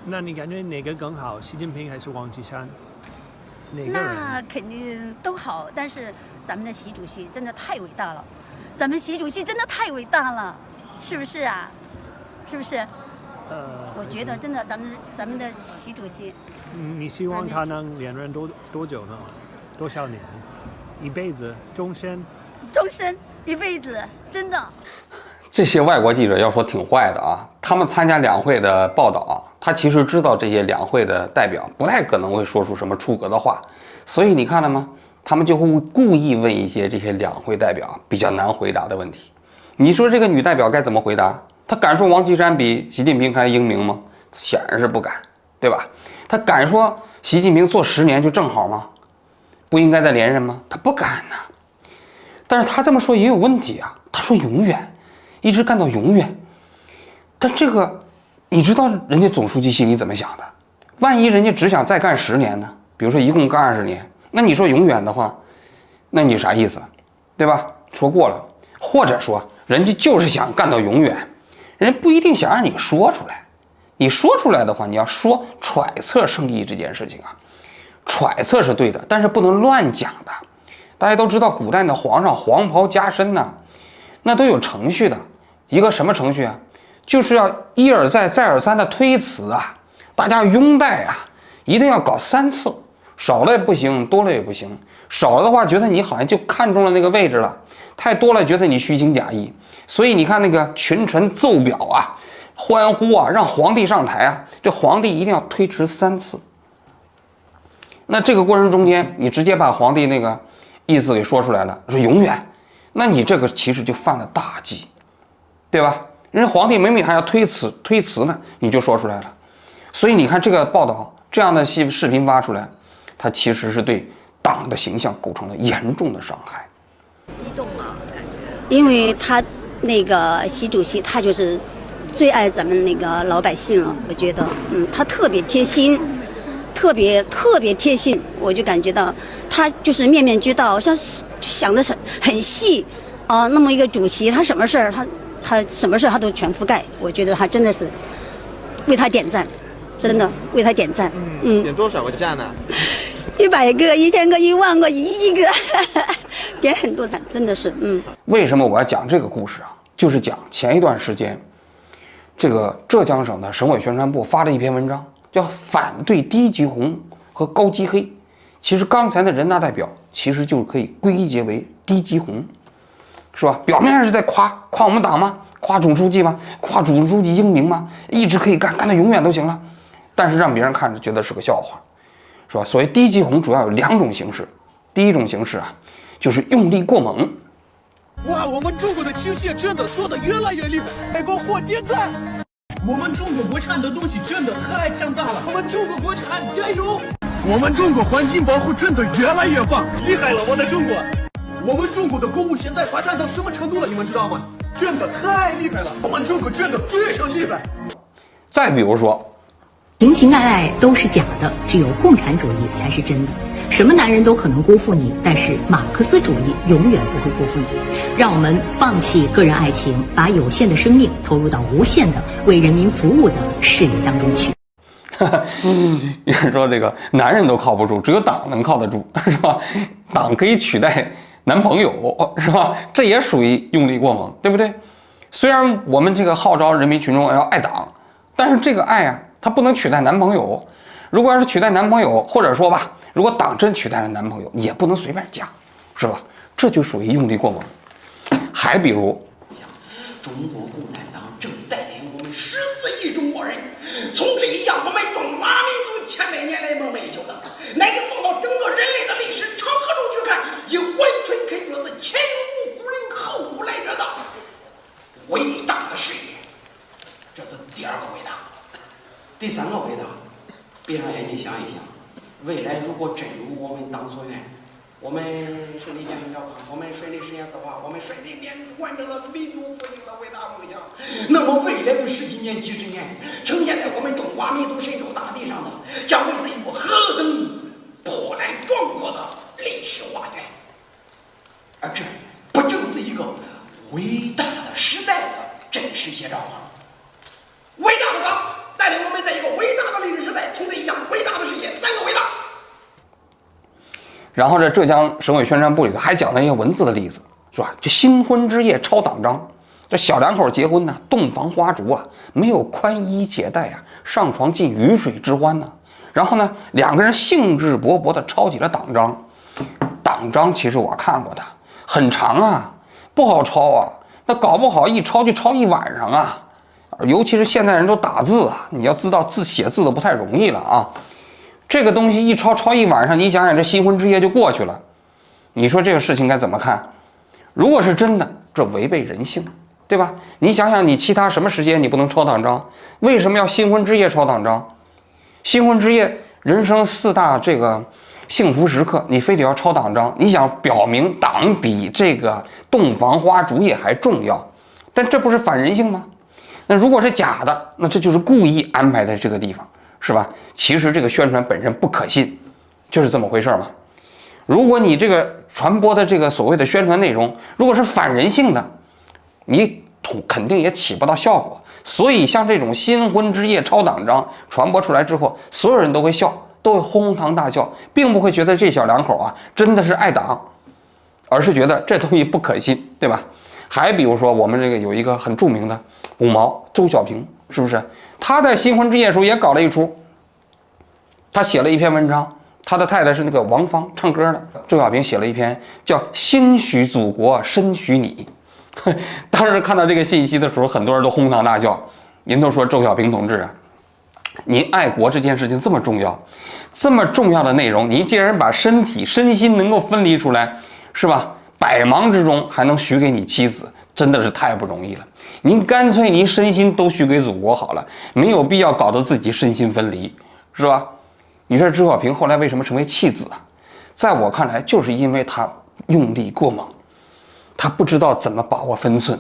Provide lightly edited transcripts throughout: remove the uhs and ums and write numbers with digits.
那你感觉哪个更好，习近平还是王岐山？哪个人？那肯定都好，但是咱们的习主席真的太伟大了，咱们习主席真的太伟大了，是不是啊？是不是？我觉得真的，咱们的习主席，你希望他能连任多久呢？多少年？一辈子？终身？终身，一辈子，真的。这些外国记者要说挺坏的啊，他们参加两会的报道啊，他其实知道这些两会的代表不太可能会说出什么出格的话，所以你看了吗？他们就会故意问一些这些两会代表比较难回答的问题。你说这个女代表该怎么回答？她敢说王岐山比习近平还英明吗？显然是不敢，对吧？她敢说习近平做10年就正好吗？不应该再连任吗？她不敢呐。但是她这么说也有问题啊，她说永远。一直干到永远，但这个，你知道人家总书记心里怎么想的？万一人家只想再干10年呢？比如说一共干20年，那你说永远的话，那你啥意思？对吧？说过了，或者说人家就是想干到永远，人家不一定想让你说出来。你说出来的话，你要说揣测圣意这件事情啊，揣测是对的，但是不能乱讲的。大家都知道，古代的皇上黄袍加身呐，那都有程序的。一个什么程序啊？就是要一而再再而三的推辞啊，大家拥戴啊，一定要搞3次，少了也不行，多了也不行。少了的话，觉得你好像就看中了那个位置了；太多了，觉得你虚情假意。所以你看那个群臣奏表啊，欢呼啊，让皇帝上台啊，这皇帝一定要推迟3次。那这个过程中间，你直接把皇帝那个意思给说出来了，说永远，那你这个其实就犯了大忌。对吧？人家皇帝明明还要推辞呢，你就说出来了。所以你看这个报道这样的视频发出来，它其实是对党的形象构成了严重的伤害。激动啊，感觉，因为他那个习主席，他就是最爱咱们那个老百姓了。我觉得，他特别贴心，特别贴心，我就感觉到他就是面面俱到，像想的很细啊。那么一个主席，他什么事儿他什么事他都全覆盖，我觉得他真的是为他点赞，真的为他点赞。点多少个赞呢？100个、1000个、10000个、1亿个，点很多赞，真的是。为什么我要讲这个故事啊？就是讲前一段时间，这个浙江省的省委宣传部发了一篇文章，叫反对低级红和高级黑。其实刚才的人大代表其实就可以归结为低级红。是吧？表面上是在夸我们党吗？夸总书记吗？夸总书记英明吗？一直可以干到永远都行了，但是让别人看着觉得是个笑话，是吧？所谓低级红主要有2种形式，第一种形式啊，就是用力过猛。哇，我们中国的机械真的做得越来越厉害，给我火点赞！我们中国国产的东西真的太强大了，我们中国国产加油！我们中国环境保护真的越来越棒，厉害了我的中国！我们中国的公务现在发展到什么程度了？你们知道吗？真的太厉害了！我们中国真的非常厉害。再比如说，情情爱爱都是假的，只有共产主义才是真的。什么男人都可能辜负你，但是马克思主义永远不会辜负你。让我们放弃个人爱情，把有限的生命投入到无限的为人民服务的事业当中去。有人说这个男人都靠不住，只有党能靠得住，是吧？党可以取代男朋友，是吧？这也属于用力过猛，对不对？虽然我们这个号召人民群众要爱党，但是这个爱啊，它不能取代男朋友。如果要是取代男朋友，或者说吧，如果党真取代了男朋友，也不能随便嫁，是吧？这就属于用力过猛。还比如，中国共产党正带领我们14亿中国人从这一样我们中华民族千百年来梦寐以求的，乃至放到整个人类的历史长河中去看，也完全可以说是前无古人后无来者的伟大的事业。这是第2个伟大。第3个伟大，闭上眼睛想一想，未来如果真如我们党所愿，我们顺利建成小康，我们顺利实现4化，我们顺利完成了民族复兴的伟大梦想。那么未来的10几年、几十年，呈现在我们中华民族神州大地上的，将会是一幅何等波澜壮阔的历史画卷。而这不正是一个伟大的时代的真实写照吗？伟大的党带领我们在一个伟大的然后这浙江省委宣传部里头还讲了一些文字的例子，是吧？就新婚之夜抄党章，这小两口结婚呢，洞房花烛啊，没有宽衣解带啊，上床尽鱼水之欢呢。然后呢，两个人兴致勃勃地抄起了党章。党章其实我看过的，很长啊，不好抄啊。那搞不好一抄就抄一晚上啊。尤其是现在人都打字啊，你要知道字写字都不太容易了啊。这个东西一抄一晚上，你想想这新婚之夜就过去了，你说这个事情该怎么看？如果是真的，这违背人性，对吧？你想想，你其他什么时间你不能抄党章？为什么要新婚之夜抄党章？新婚之夜，人生4大这个幸福时刻，你非得要抄党章？你想表明党比这个洞房花烛夜还重要，但这不是反人性吗？那如果是假的，那这就是故意安排在这个地方，是吧？其实这个宣传本身不可信，就是这么回事嘛。如果你这个传播的这个所谓的宣传内容，如果是反人性的，你肯定也起不到效果。所以像这种新婚之夜抄党章传播出来之后，所有人都会笑，都会哄堂大笑，并不会觉得这小两口啊真的是爱党，而是觉得这东西不可信，对吧？还比如说我们这个有一个很著名的五毛周小平，是不是？他在新婚之夜的时候也搞了一出，他写了一篇文章，他的太太是那个王芳，唱歌的。周小平写了一篇叫《兴许祖国，深许你》。当时看到这个信息的时候，很多人都哄堂大笑。人都说周小平同志啊，您爱国这件事情这么重要，这么重要的内容，您竟然把身体身心能够分离出来，是吧？百忙之中还能许给你妻子，真的是太不容易了。您干脆您身心都许给祖国好了，没有必要搞得自己身心分离，是吧？你说周小平后来为什么成为弃子啊？在我看来，就是因为他用力过猛，他不知道怎么把握分寸。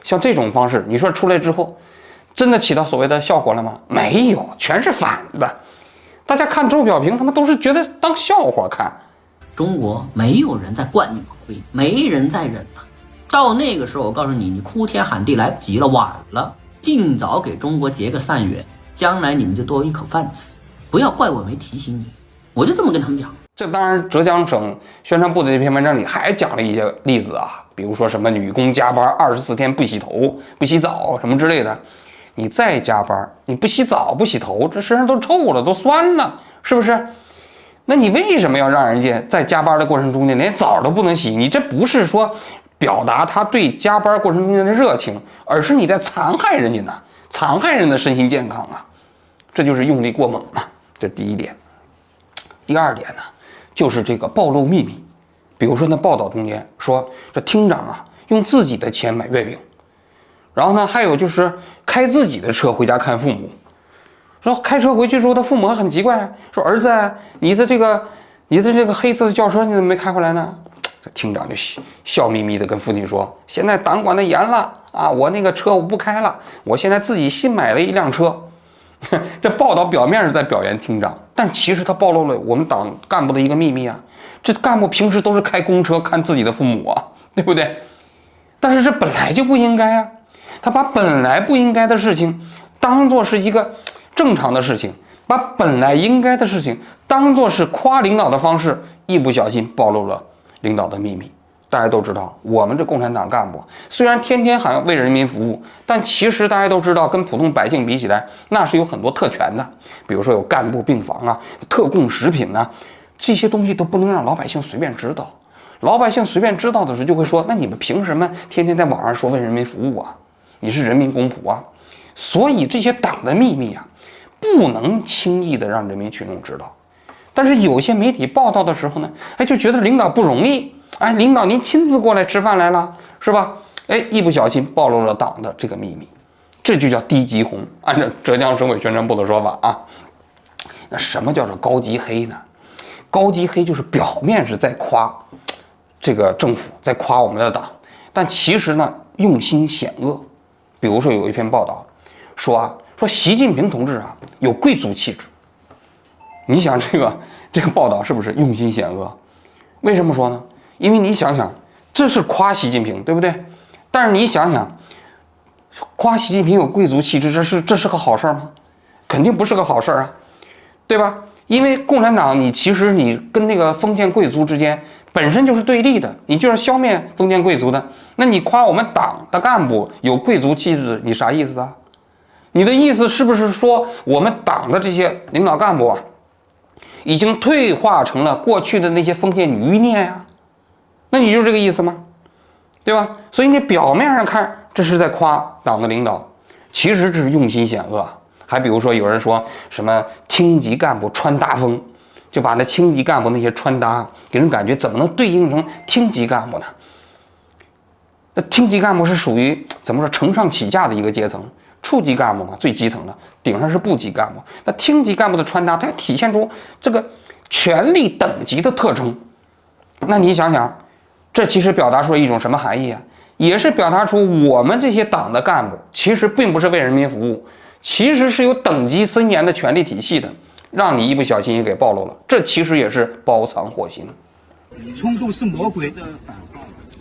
像这种方式，你说出来之后，真的起到所谓的效果了吗？没有，全是反的。大家看周小平，他们都是觉得当笑话看。中国没有人在灌你猛威，没人在忍呐。到那个时候，我告诉你，你哭天喊地来不及了，晚了。尽早给中国结个善缘，将来你们就多一口饭吃。不要怪我没提醒你，我就这么跟他们讲。这当然，浙江省宣传部的这篇文章里还讲了一些例子啊，比如说什么女工加班24天不洗头、不洗澡什么之类的。你再加班，你不洗澡不洗头，这身上都臭了，都酸了，是不是？那你为什么要让人家在加班的过程中间连澡都不能洗？你这不是说表达他对加班过程中间的热情，而是你在残害人家呢，残害人的身心健康啊！这就是用力过猛嘛，这是第一点。第二点呢，就是这个暴露秘密。比如说那报道中间说，这厅长啊用自己的钱买月饼，然后呢还有就是开自己的车回家看父母。说开车回去之后，他父母还很奇怪，说儿子，你的这个黑色的轿车你怎么没开回来呢？这厅长就笑眯眯的跟父亲说：“现在党管得严了啊，我那个车我不开了，我现在自己新买了一辆车。”这报道表面是在表扬厅长，但其实他暴露了我们党干部的一个秘密啊。这干部平时都是开公车看自己的父母啊，对不对？但是这本来就不应该啊，他把本来不应该的事情当作是一个正常的事情，把本来应该的事情当作是夸领导的方式，一不小心暴露了领导的秘密。大家都知道，我们这共产党干部虽然天天喊为人民服务，但其实大家都知道，跟普通百姓比起来，那是有很多特权的。比如说有干部病房啊、特供食品啊，这些东西都不能让老百姓随便知道。老百姓随便知道的时候，就会说：那你们凭什么天天在网上说为人民服务啊？你是人民公仆啊！所以这些党的秘密啊，不能轻易的让人民群众知道。但是有些媒体报道的时候呢，就觉得领导不容易，领导您亲自过来吃饭来了，是吧？一不小心暴露了党的这个秘密，这就叫低级红。按照浙江省委宣传部的说法啊，那什么叫做高级黑呢？高级黑就是表面是在夸这个政府，在夸我们的党，但其实呢用心险恶。比如说有一篇报道说习近平同志啊有贵族气质。你想这个报道是不是用心险恶？为什么说呢？因为你想想，这是夸习近平，对不对？但是你想想，夸习近平有贵族气质，这是个好事吗？肯定不是个好事啊，对吧？因为共产党其实你跟那个封建贵族之间本身就是对立的，你就是消灭封建贵族的。那你夸我们党的干部有贵族气质，你啥意思啊？你的意思是不是说我们党的这些领导干部啊，已经退化成了过去的那些封建余孽呀？那你就这个意思吗？对吧？所以你表面上看这是在夸党的领导，其实这是用心险恶。还比如说有人说什么厅级干部穿搭风，就把那厅级干部那些穿搭给人感觉怎么能对应成厅级干部呢？那厅级干部是属于怎么说承上启下的一个阶层，处级干部嘛最基层的，顶上是部级干部。那厅级干部的穿搭它要体现出这个权力等级的特征。那你想想，这其实表达出了一种什么含义啊？也是表达出我们这些党的干部其实并不是为人民服务，其实是有等级森严的权力体系的，让你一不小心也给暴露了。这其实也是包藏祸心。冲动是魔鬼。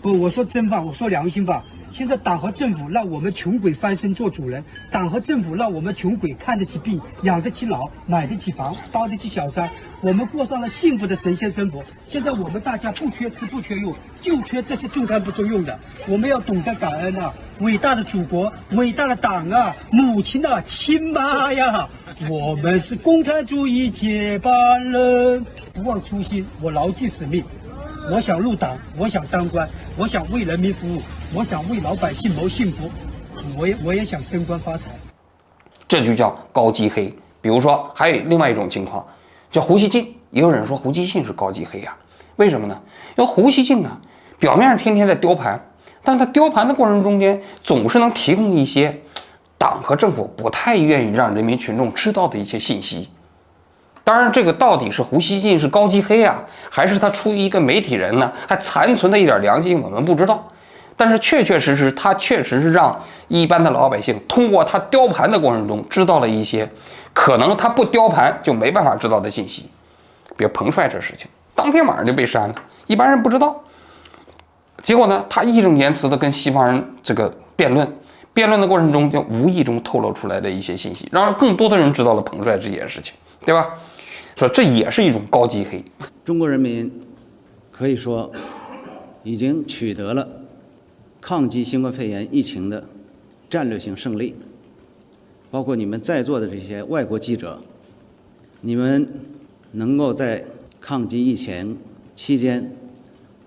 不，我说真话，我说良心话。现在党和政府让我们穷鬼翻身做主人，党和政府让我们穷鬼看得起病、养得起老、买得起房、包得起小三，我们过上了幸福的神仙生活。现在我们大家不缺吃不缺用，就缺这些中看不中用的。我们要懂得感恩啊！伟大的祖国，伟大的党啊，母亲啊，亲妈呀！我们是共产主义接班人，不忘初心，我牢记使命。我想入党，我想当官，我想为人民服务，我想为老百姓谋幸福，我也想升官发财。这就叫高级黑。比如说还有另外一种情况，叫胡锡进。也有人说胡锡进是高级黑呀，为什么呢？因为胡锡进呢，表面上天天在雕盘，但他雕盘的过程中间，总是能提供一些党和政府不太愿意让人民群众知道的一些信息。当然，这个到底是胡锡进是高级黑啊，还是他出于一个媒体人呢？还残存的一点良心，我们不知道。但是确确实实，他确实是让一般的老百姓通过他雕盘的过程中，知道了一些可能他不雕盘就没办法知道的信息。比如彭帅这事情，当天晚上就被删了，一般人不知道。结果呢，他义正言辞的跟西方人这个辩论的过程中，就无意中透露出来的一些信息，让更多的人知道了彭帅这件事情，对吧？说这也是一种高级黑。中国人民可以说已经取得了抗击新冠肺炎疫情的战略性胜利，包括你们在座的这些外国记者，你们能够在抗击疫情期间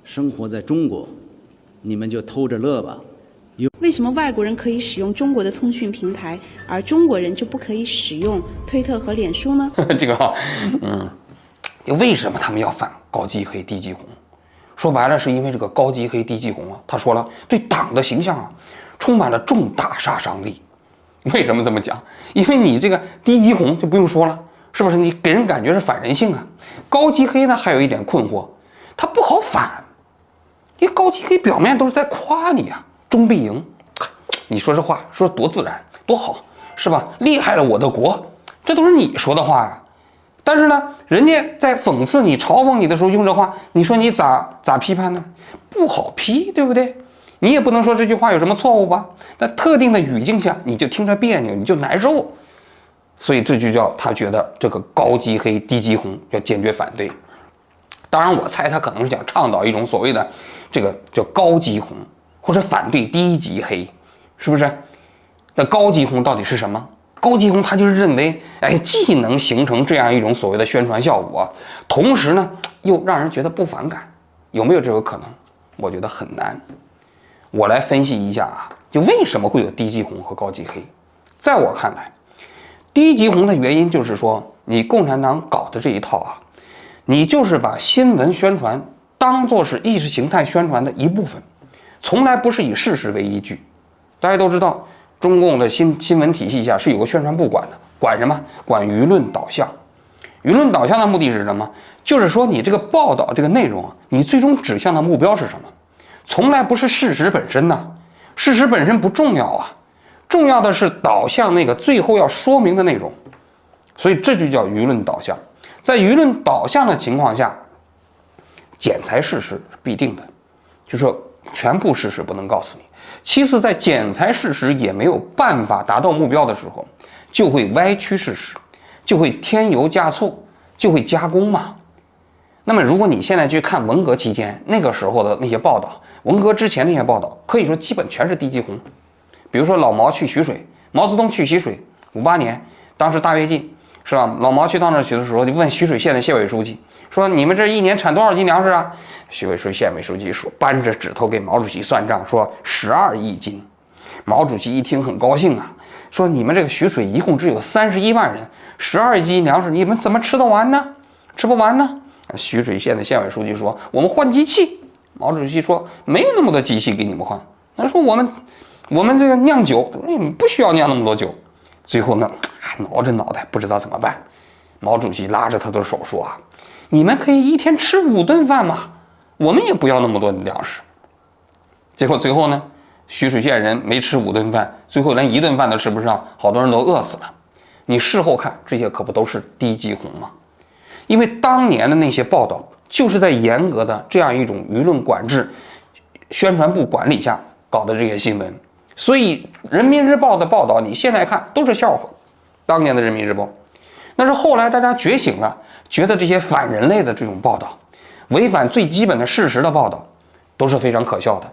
生活在中国，你们就偷着乐吧。为什么外国人可以使用中国的通讯平台，而中国人就不可以使用推特和脸书呢？这个，为什么他们要反高级黑低级红？说白了，是因为这个高级黑低级红啊，他说了，对党的形象啊，充满了重大杀伤力。为什么这么讲？因为你这个低级红就不用说了，是不是？你给人感觉是反人性啊。高级黑呢，还有一点困惑，他不好反。因为高级黑表面都是在夸你啊。钟必赢，你说这话说多自然多好，是吧？厉害了我的国，这都是你说的话呀。但是呢，人家在讽刺你、嘲讽你的时候用这话，你说你咋批判呢？不好批，对不对？你也不能说这句话有什么错误吧？在特定的语境下，你就听着别扭，你就难受。所以这就叫他觉得这个高级黑、低级红要坚决反对。当然，我猜他可能是想倡导一种所谓的这个叫高级红。或者反对低级黑，是不是？那高级红到底是什么？高级红他就是认为，既能形成这样一种所谓的宣传效果，同时呢又让人觉得不反感，有没有这个可能？我觉得很难。我来分析一下啊，就为什么会有低级红和高级黑？在我看来，低级红的原因就是说，你共产党搞的这一套啊，你就是把新闻宣传当作是意识形态宣传的一部分。从来不是以事实为依据，大家都知道，中共的新闻体系下是有个宣传部管的，管什么？管舆论导向。舆论导向的目的是什么？就是说你这个报道这个内容啊，你最终指向的目标是什么？从来不是事实本身呐，事实本身不重要啊，重要的是导向那个最后要说明的内容。所以这就叫舆论导向。在舆论导向的情况下，剪裁事实是必定的，就是说全部事实不能告诉你。其次，在剪裁事实也没有办法达到目标的时候，就会歪曲事实，就会添油加醋，就会加工嘛。那么如果你现在去看文革期间那个时候的那些报道，文革之前那些报道，可以说基本全是低级红。比如说老毛去徐水，毛泽东去徐水，58年，当时大跃进是吧？老毛去到那儿去的时候，就问徐水县的县委书记说：“你们这一年产多少斤粮食啊？”徐水县委书记说，扳着指头给毛主席算账，说12亿斤。毛主席一听很高兴啊，说：“你们这个徐水一共只有31万人，12亿斤粮食你们怎么吃得完呢？吃不完呢？”徐水县的县委书记说：“我们换机器。”毛主席说：“没有那么多机器给你们换。”他说：“我们这个酿酒，不需要酿那么多酒。”最后呢，还挠着脑袋不知道怎么办。毛主席拉着他的手说：“啊，你们可以一天吃5顿饭嘛，我们也不要那么多粮食。”结果最后呢，徐水县人没吃5顿饭，最后连1顿饭都吃不上，好多人都饿死了。你事后看，这些可不都是低级红吗？因为当年的那些报道就是在严格的这样一种舆论管制、宣传部管理下搞的这些新闻，所以人民日报的报道你现在看都是笑话。当年的人民日报，那是后来大家觉醒了，觉得这些反人类的这种报道，违反最基本的事实的报道都是非常可笑的。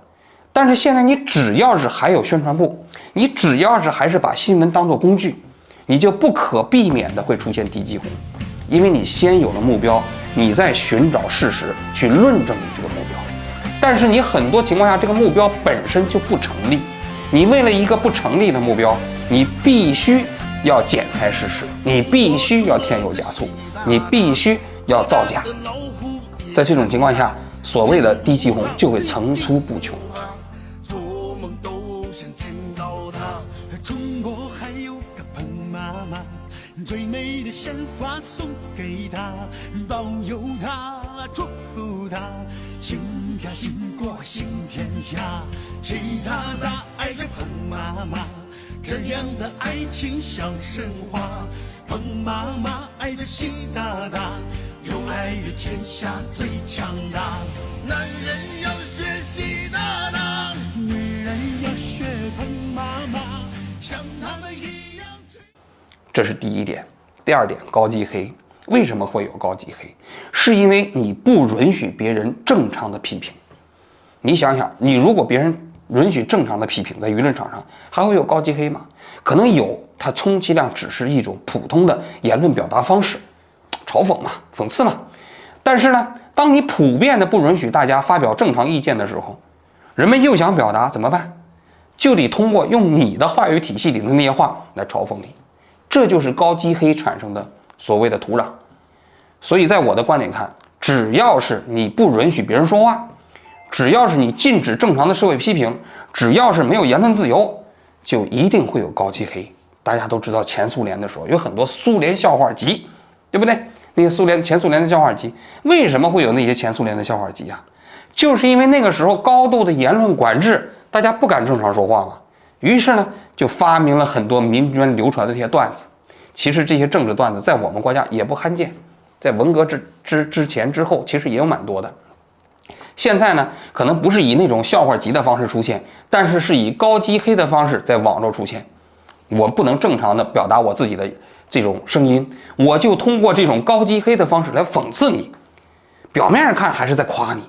但是现在你只要是还有宣传部，你只要是还是把新闻当作工具，你就不可避免的会出现低级红。因为你先有了目标，你再寻找事实去论证你这个目标，但是你很多情况下这个目标本身就不成立，你为了一个不成立的目标，你必须要剪裁事实，你必须要添油加醋，你必须要造假。在这种情况下，所谓的低级红就会层出不穷。做梦都想见到她，中国还有个彭妈妈，最美的鲜花送给她，保佑她，祝福她，兴家兴国兴天下。习大大爱着彭妈妈，这样的爱情像神话。彭妈妈爱着习大大，有爱于天下最强大。男人要学习大大，女人要学彭妈妈，像他们一样。这是第一点。第二点，高级黑。为什么会有高级黑？是因为你不允许别人正常的批评。你想想，你如果别人允许正常的批评，在舆论场上还会有高级黑吗？可能有，它充其量只是一种普通的言论表达方式，嘲讽嘛，讽刺嘛。但是呢，当你普遍的不允许大家发表正常意见的时候，人们又想表达怎么办？就得通过用你的话语体系里的那些话来嘲讽你，这就是高级黑产生的所谓的土壤。所以在我的观点看，只要是你不允许别人说话，只要是你禁止正常的社会批评，只要是没有言论自由，就一定会有高级黑。大家都知道前苏联的时候有很多苏联笑话集，对不对？那些前苏联的笑话集，为什么会有那些前苏联的笑话集啊？就是因为那个时候高度的言论管制，大家不敢正常说话嘛。于是呢，就发明了很多民间流传的这些段子。其实这些政治段子在我们国家也不罕见，在文革之前之后，其实也有蛮多的。现在呢，可能不是以那种笑话集的方式出现，但是是以高级黑的方式在网络出现。我不能正常的表达我自己的这种声音，我就通过这种高级黑的方式来讽刺你。表面上看还是在夸你，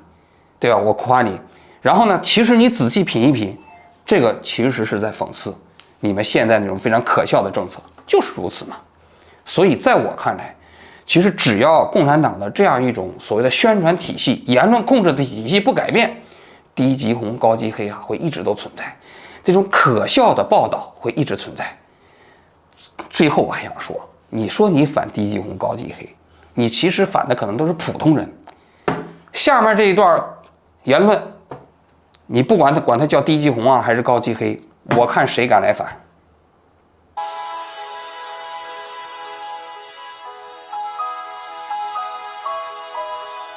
对吧？我夸你，然后呢，其实你仔细品一品，这个其实是在讽刺你们现在那种非常可笑的政策，就是如此嘛。所以在我看来，其实只要共产党的这样一种所谓的宣传体系、言论控制的体系不改变，低级红、高级黑会一直都存在，这种可笑的报道会一直存在。最后我还想说，你说你反低级红、高级黑，你其实反的可能都是普通人。下面这一段言论，你不管它叫低级红啊还是高级黑，我看谁敢来反。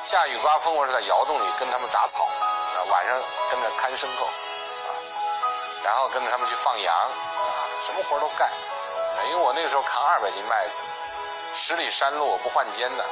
下雨刮风，我是在窑洞里跟他们打草，晚上跟着看牲口，然后跟着他们去放羊，什么活都干。因为我那个时候扛200斤麦子，10里山路我不换肩的。